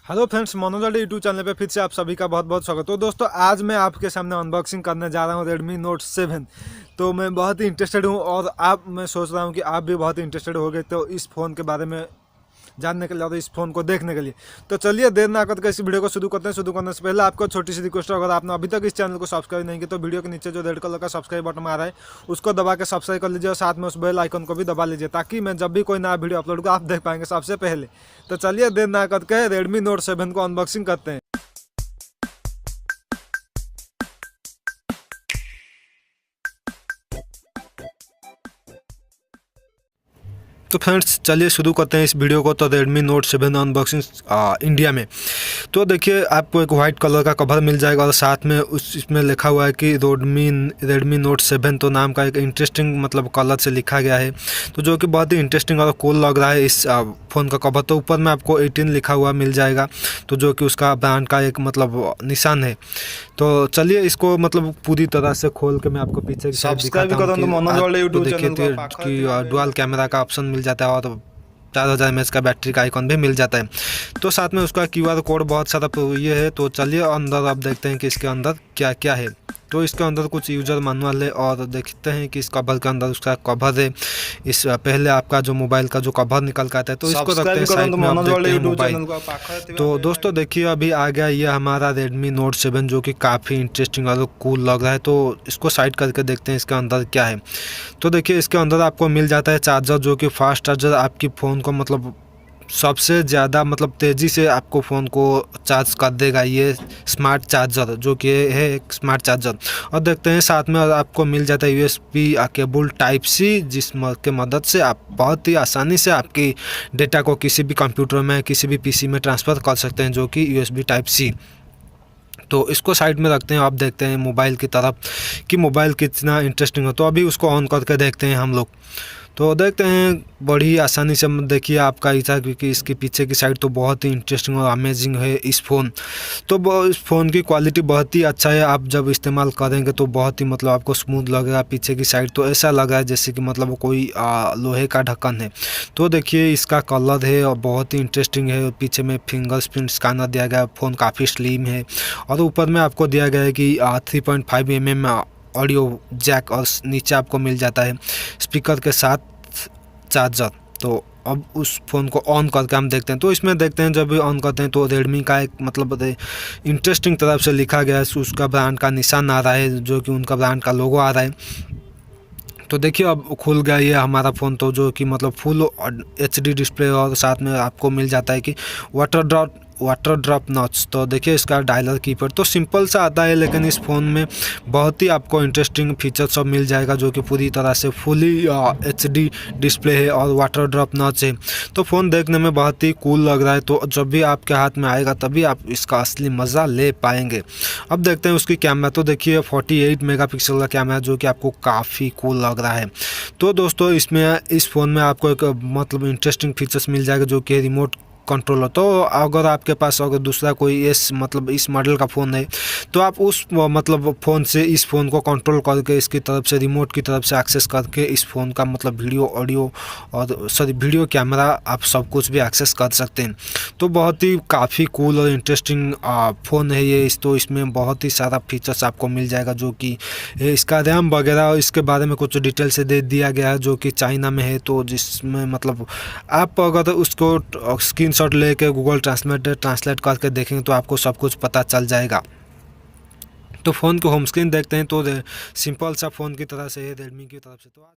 Hello friends, Manoj YouTube channel पे फिर से आप सभी का बहुत बहुत स्वागत। तो दोस्तों, आज मैं आपके सामने अनबॉक्सिंग करने जा रहा हूँ Redmi Note 7। तो मैं बहुत ही इंटरेस्टेड हूँ और मैं सोच रहा हूँ कि आप भी बहुत ही इंटरेस्टेड होगे तो इस फ़ोन के बारे में जानने के लिए और इस फ़ोन को देखने के लिए। तो चलिए देर ना करके इस वीडियो को शुरू करते हैं। शुरू करने से पहले आपको छोटी सी रिक्वेस्ट है, अगर आपने अभी तक इस चैनल को सब्सक्राइब नहीं किया तो वीडियो के नीचे जो रेड कलर का सब्सक्राइब बटन आ रहा है उसको दबा के सब्सक्राइब कर लीजिए और साथ में उस बेल आइकन को भी दबा लीजिए, ताकि मैं जब भी कोई नया वीडियो अपलोड करूँ आप देख पाएंगे सबसे पहले। तो चलिए देर ना करके Redmi Note 7 को अनबॉक्सिंग करते हैं। तो फ्रेंड्स, चलिए शुरू करते हैं इस वीडियो को। तो Redmi Note 7 अनबॉक्सिंग इंडिया में। तो देखिए, आपको एक वाइट कलर का कवर मिल जाएगा और साथ में इसमें लिखा हुआ है कि Redmi Note 7 तो नाम का एक इंटरेस्टिंग मतलब कलर से लिखा गया है, तो जो कि बहुत ही इंटरेस्टिंग और कूल लग रहा है इस फ़ोन का कवर। तो ऊपर में आपको 18 लिखा हुआ मिल जाएगा, तो जो कि उसका ब्रांड का एक मतलब निशान है। तो चलिए इसको मतलब पूरी तरह से खोल के मैं आपको पीछे की साइड दिखाता हूं कि देखिए कि डुअल कैमरा का ऑप्शन मिल जाता है और 4000 mAh का बैटरी का आइकॉन भी मिल जाता है। तो साथ में उसका QR कोड बहुत सारा ये है। तो चलिए अंदर आप देखते हैं कि इसके अंदर क्या क्या है। तो इसके अंदर कुछ यूज़र मैनुअल है और देखते हैं कि इस कवर के अंदर उसका कवर है। इस पहले आपका जो मोबाइल का जो कवर निकल का आता है, तो इसको रखते हैं साइड में। आप देखते हैं मोबाइल। तो दोस्तों देखिए, अभी आ गया ये हमारा Redmi Note 7, जो कि काफ़ी इंटरेस्टिंग और कूल लग रहा है। तो इसको साइड करके देखते हैं इसके अंदर क्या है। तो देखिए, इसके अंदर आपको मिल जाता है चार्जर, जो कि फास्ट चार्जर आपकी फ़ोन को मतलब सबसे ज़्यादा मतलब तेज़ी से आपको फ़ोन को चार्ज कर देगा ये स्मार्ट चार्जर, जो कि है एक स्मार्ट चार्जर। और देखते हैं साथ में आपको मिल जाता है USB केबल टाइप C, के मदद से आप बहुत ही आसानी से आपकी डेटा को किसी भी कंप्यूटर में किसी भी PC में ट्रांसफ़र कर सकते हैं, जो कि USB टाइप C। तो इसको साइड में रखते हैं। आप देखते हैं मोबाइल की तरफ कि मोबाइल कितना इंटरेस्टिंग हो। तो अभी उसको ऑन करके देखते हैं हम लोग। तो देखते हैं बड़ी आसानी से। देखिए आपका इच्छा, क्योंकि इसके पीछे की साइड तो बहुत ही इंटरेस्टिंग और अमेजिंग है इस फ़ोन। तो इस फ़ोन की क्वालिटी बहुत ही अच्छा है। आप जब इस्तेमाल करेंगे तो बहुत ही मतलब आपको स्मूथ लगेगा। पीछे की साइड तो ऐसा लग रहा है जैसे कि मतलब कोई लोहे का ढक्कन है। तो देखिए इसका कलर है और बहुत ही इंटरेस्टिंग है। पीछे में फिंगरप्रिंट स्कैनर दिया गया है। फ़ोन काफ़ी स्लिम है और ऊपर में आपको दिया गया है कि 3.5 mm ऑडियो जैक, और नीचे आपको मिल जाता है स्पीकर के साथ चार्जर। तो अब उस फ़ोन को ऑन करके हम देखते हैं। तो इसमें देखते हैं जब भी ऑन करते हैं तो रेडमी का एक मतलब इंटरेस्टिंग तरफ से लिखा गया है, उसका ब्रांड का निशान आ रहा है, जो कि उनका ब्रांड का लोगो आ रहा है। तो देखिए अब खुल गया ये हमारा फ़ोन, तो जो कि मतलब फुल HD डिस्प्ले और साथ में आपको मिल जाता है कि वाटर ड्रॉप नॉच। तो देखिए इसका डायलर कीपैड तो सिंपल सा आता है, लेकिन इस फ़ोन में बहुत ही आपको इंटरेस्टिंग फीचर सब मिल जाएगा, जो कि पूरी तरह से फुली HD डिस्प्ले है और वाटर ड्रॉप नॉच है। तो फ़ोन देखने में बहुत ही कूल लग रहा है। तो जब भी आपके हाथ में आएगा तभी आप इसका असली मज़ा ले पाएंगे। अब देखते हैं उसकी कैमरा। तो देखिए 48 मेगापिक्सल का कैमरा, जो कि आपको काफ़ी कूल लग रहा है। तो दोस्तों इस फ़ोन में आपको एक मतलब इंटरेस्टिंग फीचर्स मिल जाएगा, जो कि रिमोट कंट्रोल हो। तो अगर आपके पास अगर दूसरा कोई इस मॉडल का फ़ोन है, तो आप उस मतलब फ़ोन से इस फ़ोन को कंट्रोल करके इसकी तरफ से रिमोट की तरफ से एक्सेस करके इस फ़ोन का मतलब वीडियो कैमरा आप सब कुछ भी एक्सेस कर सकते हैं। तो बहुत ही काफ़ी कूल और इंटरेस्टिंग फ़ोन है ये। तो इसमें बहुत ही सारा फीचर्स आपको मिल जाएगा, जो कि इसका रैम वगैरह इसके बारे में कुछ डिटेल से दे दिया गया है, जो कि चाइना में है। तो जिसमें मतलब आप अगर उसको स्क्रीनशॉट लेके गूगल ट्रांसलेट करके देखेंगे तो आपको सब कुछ पता चल जाएगा। तो फ़ोन को होम स्क्रीन देखते हैं तो सिंपल सा फ़ोन की तरह से है रेडमी की तरफ से। तो